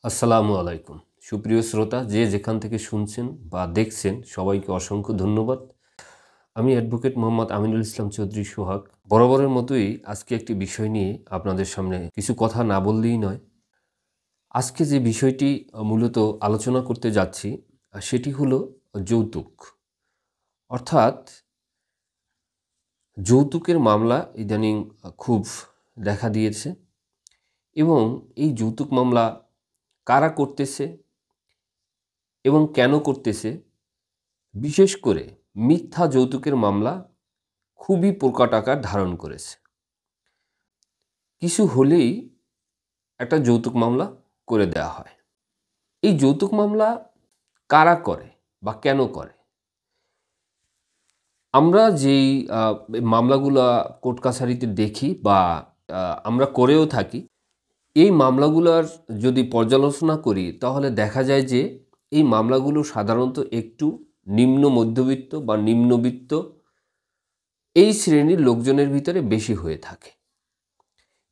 আসসালামু আলাইকুম সুপ্রিয় শ্রোতা, যে যেখান থেকে শুনছেন বা দেখছেন সবাইকে অসংখ্য ধন্যবাদ। আমি অ্যাডভোকেট মোহাম্মদ আমিনুল ইসলাম চৌধুরী সোহাগ। বরাবরের মতোই আজকে একটি বিষয় নিয়ে আপনাদের সামনে কিছু কথা না বললেই নয়। আজকে যে বিষয়টি মূলত আলোচনা করতে যাচ্ছি সেটি হলো যৌতুক। অর্থাৎ যৌতুকের মামলা ইদানিং খুব দেখা দিয়েছে এবং এই যৌতুক মামলা কারা করতেছে এবং কেন করতেছে, বিশেষ করে মিথ্যা যৌতুকের মামলা খুবই প্রকট আকার ধারণ করেছে। কিছু হলেই একটা যৌতুক মামলা করে দেওয়া হয়। এই যৌতুক মামলা কারা করে বা কেন করে? আমরা যেই মামলাগুলা কোর্ট কাছারিতে দেখি বা আমরা করেও থাকি, এই মামলাগুলোর যদি পর্যালোচনা করি তাহলে দেখা যায় যে এই মামলাগুলো সাধারণত একটু নিম্ন মধ্যবিত্ত বা নিম্নবিত্ত এই শ্রেণীর লোকজনের ভিতরে বেশি হয়ে থাকে।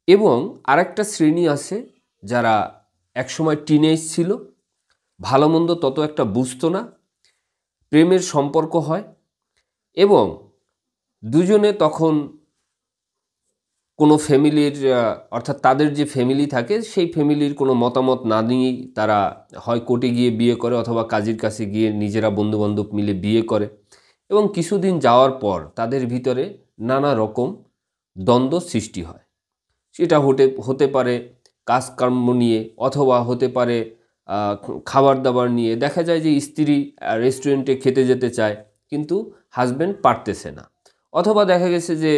এবং আরেকটা শ্রেণী আছে যারা একসময় টিনেজ ছিল, ভালো মন্দ তত একটা বুঝতো না, প্রেমের সম্পর্ক হয় এবং দুজনে তখন কোনো ফ্যামিলির অর্থাৎ তাদের যে ফ্যামিলি থাকে সেই ফ্যামিলির কোনো মতামত না নিয়েই তারা হয় কোর্টে গিয়ে বিয়ে করে অথবা কাজীর কাছে গিয়ে নিজেরা বন্ধুবান্ধব মিলে বিয়ে করে এবং কিছুদিন যাওয়ার পর তাদের ভিতরে নানা রকম দ্বন্দ্ব সৃষ্টি হয়। সেটা হতে পারে কাজকর্ম নিয়ে অথবা হতে পারে খাবার দাবার নিয়ে। দেখা যায় যে স্ত্রী রেস্টুরেন্টে খেতে যেতে চায় কিন্তু হাজব্যান্ড পারতেছে না, অথবা দেখা গেছে যে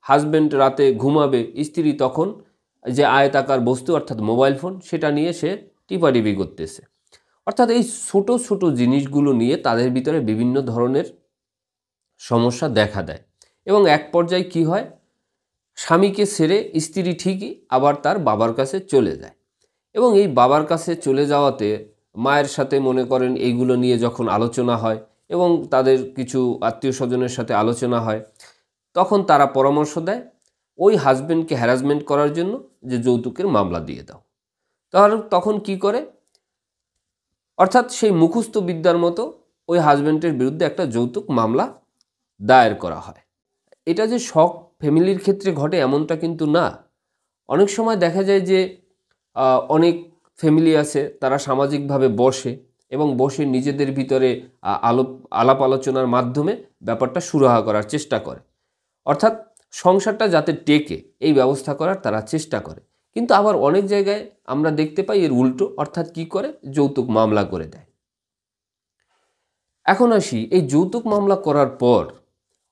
হাজব্যান্ড রাতে ঘুমাবে, স্ত্রী তখন যে আয়তাকার বস্তু অর্থাৎ মোবাইল ফোন সেটা নিয়ে সে টিপাটিপি করতেছে। অর্থাৎ এই ছোট ছোট জিনিসগুলো নিয়ে তাদের ভিতরে বিভিন্ন ধরনের সমস্যা দেখা দেয় এবং এক পর্যায়ে কি হয়, স্বামীকে ছেড়ে স্ত্রী ঠিকই আবার তার বাবার কাছে চলে যায় এবং এই বাবার কাছে চলে যাওয়াতে মায়ের সাথে মনে করেন এইগুলো নিয়ে যখন আলোচনা হয় এবং তাদের কিছু আত্মীয় স্বজনের সাথে আলোচনা হয়, তখন তারা পরামর্শ দেয় ওই হাজব্যান্ডকে হ্যারাসমেন্ট করার জন্য যে যৌতুকের মামলা দিয়ে দাও। তাহলে তখন কি করে, অর্থাৎ সেই মুখস্থ বিদ্যার মতো ওই হাজব্যান্ডের বিরুদ্ধে একটা যৌতুক মামলা দায়ের করা হয়। এটা যে সব ফ্যামিলির ক্ষেত্রে ঘটে এমনটা কিন্তু না। অনেক সময় দেখা যায় যে অনেক ফ্যামিলি আছে তারা সামাজিকভাবে বসে এবং বসে নিজেদের ভিতরে আলাপ আলোচনার মাধ্যমে ব্যাপারটা সুরাহা করার চেষ্টা করে, অর্থাৎ সংসারটা যাতে টেকে এই ব্যবস্থা করার তারা চেষ্টা করে। কিন্তু আবার অনেক জায়গায় আমরা দেখতে পাই এর উল্টো, অর্থাৎ কি করে, যৌতুক মামলা করে দেয়। এখন আসি, এই যৌতুক মামলা করার পর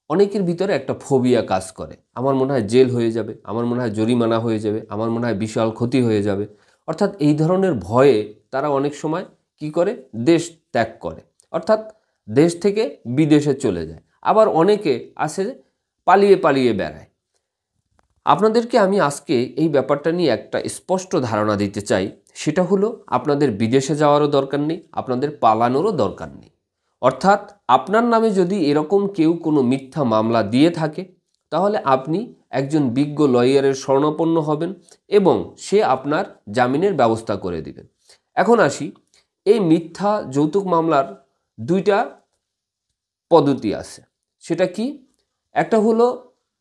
অনেকের ভিতরে একটা ফোবিয়া কাজ করে, আমার মনে হয় জেল হয়ে যাবে, আমার মনে হয় জরিমানা হয়ে যাবে, আমার মনে হয় বিশাল ক্ষতি হয়ে যাবে। অর্থাৎ এই ধরনের ভয়ে তারা অনেক সময় কি করে, দেশ ত্যাগ করে, অর্থাৎ দেশ থেকে বিদেশে চলে যায়। আবার অনেকে আছে পালিয়ে পালিয়ে বেড়ায়। আপনাদেরকে আমি আজকে এই ব্যাপারটা নিয়ে একটা স্পষ্ট ধারণা দিতে চাই, সেটা হলো আপনাদের বিদেশে যাওয়ারও দরকার নেই, আপনাদের পালানোরও দরকার নেই। অর্থাৎ আপনার নামে যদি এরকম কেউ কোনো মিথ্যা মামলা দিয়ে থাকে তাহলে আপনি একজন বিজ্ঞ লয়ারের শরণাপন্ন হবেন এবং সে আপনার জামিনের ব্যবস্থা করে দিবেন। এখন আসি, এই মিথ্যা যৌতুক মামলার দুইটা পদ্ধতি আছে। সেটা কি? একটা হলো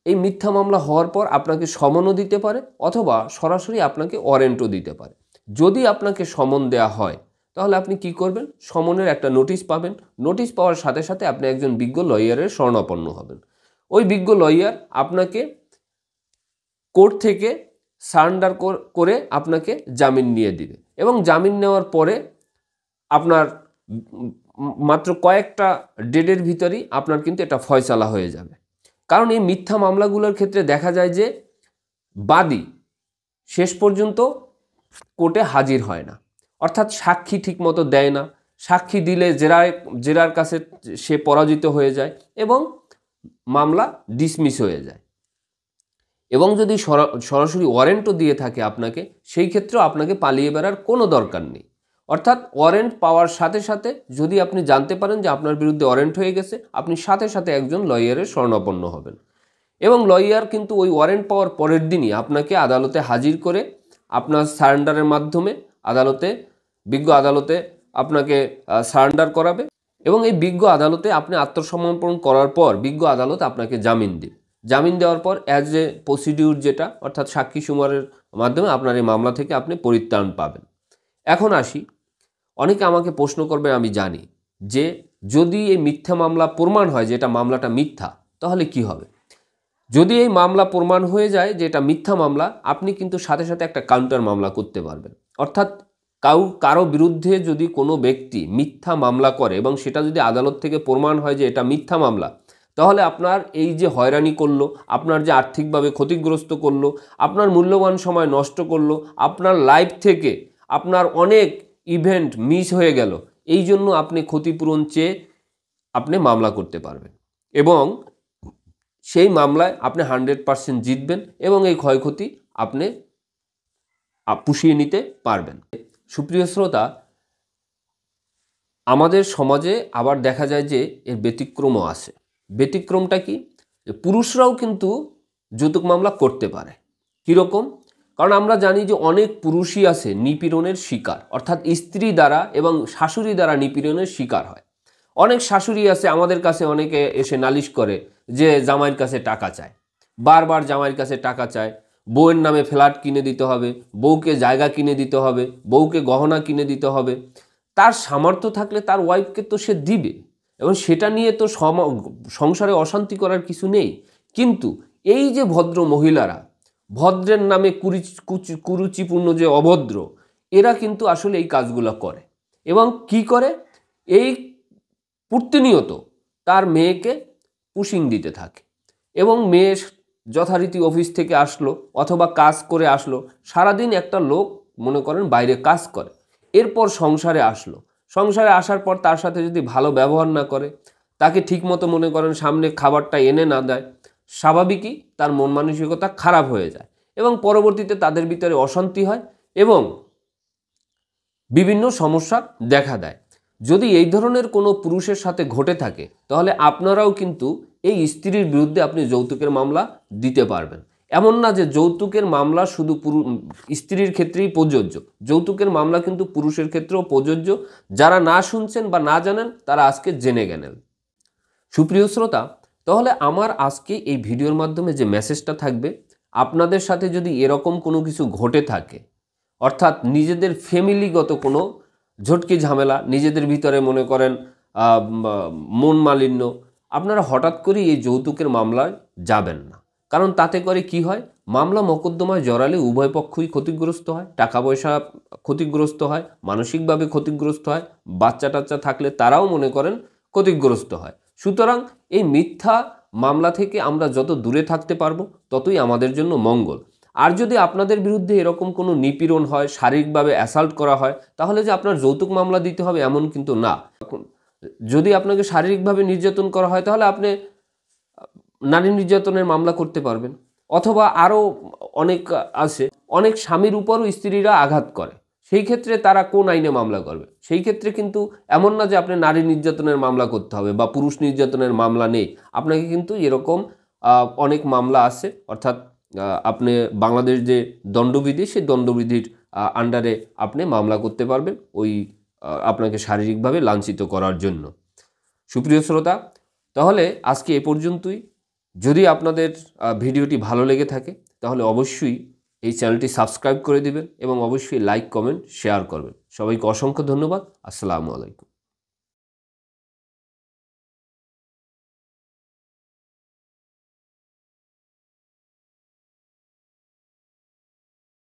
এই মিথ্যা মামলা হওয়ার পর আপনাকে সমনও দিতে পারে অথবা সরাসরি আপনাকে ওয়ারেন্টও দিতে পারে। যদি আপনাকে সমন দেয়া হয় তাহলে আপনি কি করবেন, সমনের একটা নোটিশ পাবেন, নোটিশ পাওয়ার সাথে সাথে আপনি একজন বিজ্ঞ লয়ারের শরণাপন্ন হবেন। ওই বিজ্ঞ লয়ার আপনাকে কোর্ট থেকে সারেন্ডার করে আপনাকে জামিন নিয়ে দিবে এবং জামিন নেওয়ার পরে আপনার মাত্র কয়েকটা ডেটের ভিতরেই আপনার কিন্তু এটা ফয়সালা হয়ে যাবে। কারণ এই মিথ্যা মামলাগুলোর ক্ষেত্রে দেখা যায় যে বাদী শেষ পর্যন্ত কোর্টে হাজির হয় না, অর্থাৎ সাক্ষী ঠিকমতো দেয় না, সাক্ষী দিলে জেরার কাছে সে পরাজিত হয়ে যায় এবং মামলা ডিসমিস হয়ে যায়। এবং যদি সরাসরি ওয়ারেন্টও দিয়ে থাকে আপনাকে, সেই ক্ষেত্রেও আপনাকে পালিয়ে বেড়ার কোনো দরকার নেই। অর্থাৎ ওয়ারেন্ট পাওয়ার সাথে সাথে যদি আপনি জানতে পারেন যে আপনার বিরুদ্ধে ওয়ারেন্ট হয়ে গেছে, আপনি সাথে সাথে একজন লয়ারের শরণাপন্ন হবেন এবং লয়ার কিন্তু ওই ওয়ারেন্ট পাওয়ার পরের দিনই আপনাকে আদালতে হাজির করে আপনার সারেন্ডারের মাধ্যমে আদালতে বিজ্ঞ আদালতে আপনাকে সারেন্ডার করাবে এবং এই বিজ্ঞ আদালতে আপনি আত্মসমর্পণ করার পর বিজ্ঞ আদালত আপনাকে জামিন দেবে। জামিন দেওয়ার পর অ্যাজ এ প্রসিডিউর যেটা অর্থাৎ সাক্ষী সুমারের মাধ্যমে আপনার এই মামলা থেকে আপনি পরিত্রাণ পাবেন। এখন আসি, অনেকে আমাকে প্রশ্ন করবে, আমি জানি যে যদি এই মিথ্যা মামলা প্রমাণ হয় যে এটা মামলাটা মিথ্যা, তাহলে কি হবে? যদি এই মামলা প্রমাণ হয়ে যায় যে এটা মিথ্যা মামলা, আপনি কিন্তু সাথে সাথে একটা কাউন্টার মামলা করতে পারবেন। অর্থাৎ কারো বিরুদ্ধে যদি কোনো ব্যক্তি মিথ্যা মামলা করে এবং সেটা যদি আদালত থেকে প্রমাণ হয় যে এটা মিথ্যা মামলা, তাহলে আপনার এই যে হয়রানি করলো, আপনার যে আর্থিকভাবে ক্ষতিগ্রস্ত করলো, আপনার মূল্যবান সময় নষ্ট করলো, আপনার লাইফ থেকে আপনার অনেক ইভেন্ট মিস হয়ে গেল, এই জন্য আপনি ক্ষতিপূরণ চেয়ে আপনি মামলা করতে পারবেন এবং সেই মামলায় আপনি 100% জিতবেন এবং এই ক্ষয়ক্ষতি আপনি পুষিয়ে নিতে পারবেন। সুপ্রিয় শ্রোতা, আমাদের সমাজে আবার দেখা যায় যে এর ব্যতিক্রমও আছে। ব্যতিক্রমটা কি? পুরুষরাও কিন্তু যৌতুক মামলা করতে পারে। কীরকম? কারণ আমরা জানি যে অনেক পুরুষই আছে নিপীড়নের শিকার, অর্থাৎ স্ত্রী দ্বারা এবং শাশুড়ি দ্বারা নিপীড়নের শিকার হয়। অনেক শাশুড়ি আছে, আমাদের কাছে অনেকে এসে নালিশ করে যে জামাইয়ের কাছে টাকা চায়, বারবার জামাইয়ের কাছে টাকা চায়, বউয়ের নামে ফ্ল্যাট কিনে দিতে হবে, বউকে জায়গা কিনে দিতে হবে, বউকে গহনা কিনে দিতে হবে। তার সামর্থ্য থাকলে তার ওয়াইফকে তো সে দিবে এবং সেটা নিয়ে তো সংসারে অশান্তি করার কিছু নেই। কিন্তু এই যে ভদ্র মহিলারা, ভদ্রের নামে কুরুচিপূর্ণ যে অভদ্র, এরা কিন্তু আসলে এই কাজগুলো করে এবং কি করে? এই প্রতিনিয়ত তার মেয়েকে পুশিং দিতে থাকে এবং মেয়ে যথারীতি অফিস থেকে আসলো অথবা কাজ করে আসলো, সারাদিন একটা লোক মনে করেন বাইরে কাজ করে, এরপর সংসারে আসলো, সংসারে আসার পর তার সাথে যদি ভালো ব্যবহার না করে, তাকে ঠিকমতো মনে করেন সামনে খাবারটা এনে না দেয়, স্বাভাবিকই তার মন মানসিকতা খারাপ হয়ে যায় এবং পরবর্তীতে তাদের ভিতরে অশান্তি হয় এবং বিভিন্ন সমস্যা দেখা দেয়। যদি এই ধরনের কোনো পুরুষের সাথে ঘটে থাকে, তাহলে আপনারাও কিন্তু এই স্ত্রীর বিরুদ্ধে আপনি যৌতুকের মামলা দিতে পারবেন। এমন না যে যৌতুকের মামলা শুধু স্ত্রীর ক্ষেত্রেই প্রযোজ্য, যৌতুকের মামলা কিন্তু পুরুষের ক্ষেত্রেও প্রযোজ্য। যারা না শুনছেন বা না জানেন তারা আজকে জেনে গেলেন। সুপ্রিয় শ্রোতা, তাহলে আমার আজকে এই ভিডিওর মাধ্যমে যে মেসেজটা থাকবে, আপনাদের সাথে যদি এরকম কোনো কিছু ঘটে থাকে, অর্থাৎ নিজেদের ফ্যামিলিগত কোনো ঝটকি ঝামেলা, নিজেদের ভিতরে মনে করেন মন মালিন্য, আপনারা হঠাৎ করে এই যৌতুকের মামলায় যাবেন না। কারণ তাতে করে কি হয়? মামলা মোকদ্দমায় জড়ালে উভয় পক্ষই ক্ষতিগ্রস্ত হয়, টাকা পয়সা ক্ষতিগ্রস্ত হয়, মানসিকভাবে ক্ষতিগ্রস্ত হয়, বাচ্চা টাচ্চা থাকলে তারাও মনে করেন ক্ষতিগ্রস্ত হয়। সুতরাং এই মিথ্যা মামলা থেকে আমরা যত দূরে থাকতে পারবো ততই আমাদের জন্য মঙ্গল। আর যদি আপনাদের বিরুদ্ধে এরকম কোনো নিপীড়ন হয়, শারীরিকভাবে অ্যাসাল্ট করা হয়, তাহলে যে আপনার যৌতুক মামলা দিতে হবে এমন কিন্তু না। যদি আপনাকে শারীরিকভাবে নির্যাতন করা হয়, তাহলে আপনি নারী নির্যাতনের মামলা করতে পারবেন। অথবা আরও অনেক আছে, অনেক স্বামীর উপরও স্ত্রীরা আঘাত করে, সেই ক্ষেত্রে তারা কোন আইনে মামলা করবে? সেই ক্ষেত্রে কিন্তু এমন না যে আপনি নারী নির্যাতনের মামলা করতে হবে বা পুরুষ নির্যাতনের মামলা নেই, আপনাকে কিন্তু এরকম অনেক মামলা আছে। অর্থাৎ আপনি বাংলাদেশ যে দণ্ডবিধি, সেই দণ্ডবিধির আন্ডারে আপনি মামলা করতে পারবেন ওই আপনাকে শারীরিকভাবে লাঞ্ছিত করার জন্য। সুপ্রিয় শ্রোতা, তাহলে আজকে এ পর্যন্তই। যদি আপনাদের ভিডিওটি ভালো লেগে থাকে তাহলে অবশ্যই এই চ্যানেলটি সাবস্ক্রাইব করে দিবেন এবং অবশ্যই লাইক, কমেন্ট, শেয়ার করবেন। সবাইকে অসংখ্য ধন্যবাদ। আসসালামু আলাইকুম।